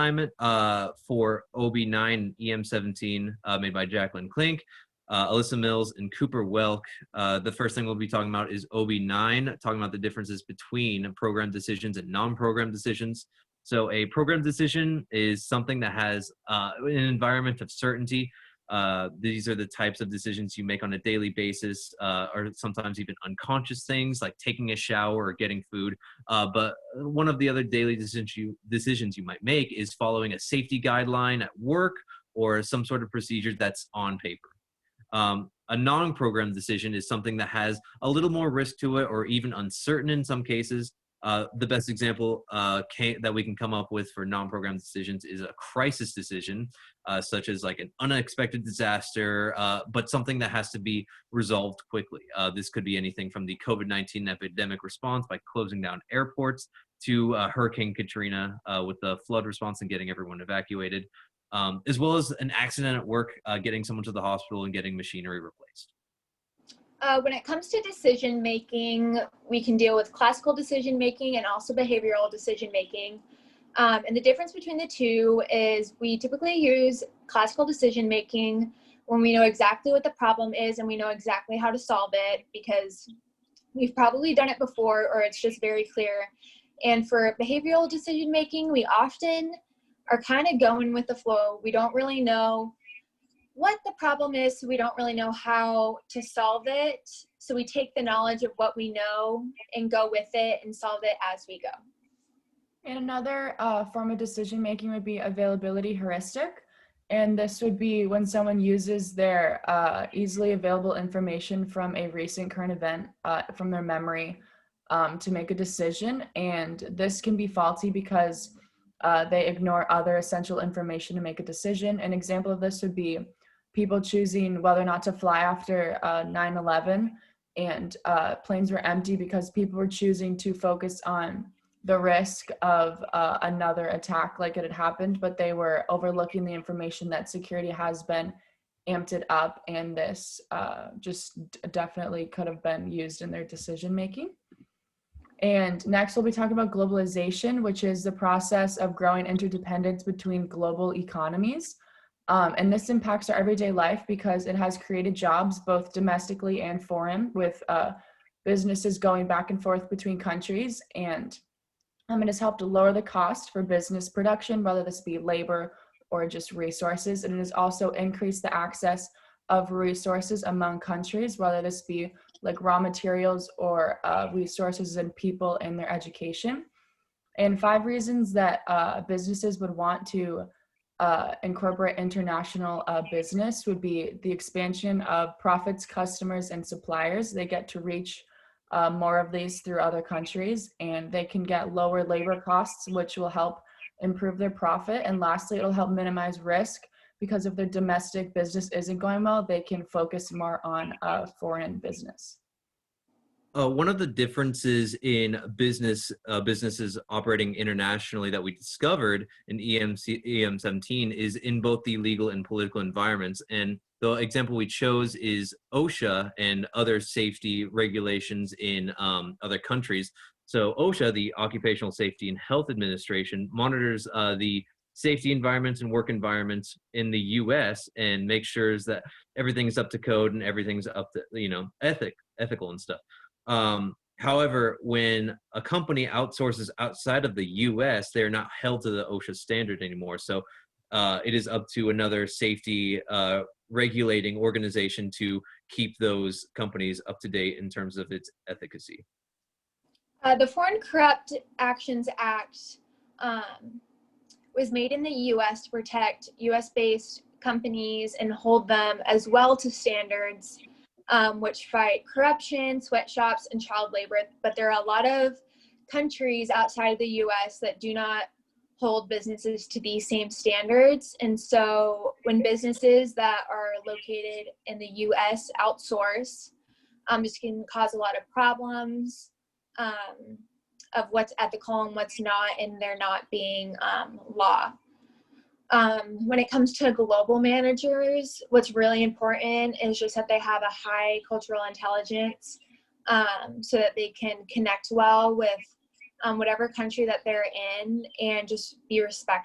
assignment for OB9 EM17 made by Jacqueline Klink, Alyssa Mills, and Cooper Welk. The first thing we'll be talking about is OB9, talking about the differences between program decisions and non-program decisions. So a program decision is something that has an environment of certainty. These are the types of decisions you make on a daily basis, or sometimes even unconscious things like taking a shower or getting food. But one of the other daily decisions you might make is following a safety guideline at work or some sort of procedure that's on paper. A non-program decision is something that has a little more risk to it or even uncertain in some cases. The best example that we can come up with for non-program decisions is a crisis decision, such as like an unexpected disaster, but something that has to be resolved quickly. This could be anything from the COVID-19 epidemic response by closing down airports to Hurricane Katrina with the flood response and getting everyone evacuated, as well as an accident at work, getting someone to the hospital and getting machinery replaced. When it comes to decision making, we can deal with classical decision making and also behavioral decision making. And the difference between the two is we typically use classical decision making when we know exactly what the problem is and we know exactly how to solve it because we've probably done it before or it's just very clear. And for behavioral decision making, we often are kind of going with the flow. We don't really know what the problem is, so we don't really know how to solve it. So we take the knowledge of what we know and go with it and solve it as we go. And another form of decision making would be availability heuristic. And this would be when someone uses their easily available information from a recent current event from their memory to make a decision. And this can be faulty because they ignore other essential information to make a decision. An example of this would be people choosing whether or not to fly after 9/11, and planes were empty because people were choosing to focus on the risk of another attack like it had happened, but they were overlooking the information that security has been amped it up, and this just definitely could have been used in their decision making. And next we'll be talking about globalization, which is the process of growing interdependence between global economies. And this impacts our everyday life because it has created jobs both domestically and foreign, with businesses going back and forth between countries. And it has helped to lower the cost for business production, whether this be labor or just resources. And it has also increased the access of resources among countries, whether this be like raw materials or resources and people in their education. And 5 reasons that businesses would want to incorporate international business would be the expansion of profits, customers, and suppliers. They get to reach more of these through other countries, and they can get lower labor costs, which will help improve their profit. And lastly, it'll help minimize risk because if their domestic business isn't going well, they can focus more on foreign business. One of the differences in businesses operating internationally that we discovered in EM17 is in both the legal and political environments. And the example we chose is OSHA and other safety regulations in other countries. So OSHA, the Occupational Safety and Health Administration, monitors the safety environments and work environments in the U.S. and makes sure that everything's up to code and everything's up to, ethical and stuff. However, when a company outsources outside of the U.S., they're not held to the OSHA standard anymore. So it is up to another safety regulating organization to keep those companies up to date in terms of its efficacy. The Foreign Corrupt Actions Act was made in the U.S. to protect U.S.-based companies and hold them as well to standards which fight corruption, sweatshops, and child labor. But there are a lot of countries outside of the U.S. that do not hold businesses to these same standards. And so when businesses that are located in the U.S. outsource, this can cause a lot of problems of what's ethical and what's not, and there not being law. When it comes to global managers, what's really important is just that they have a high cultural intelligence so that they can connect well with whatever country that they're in and just be respectful.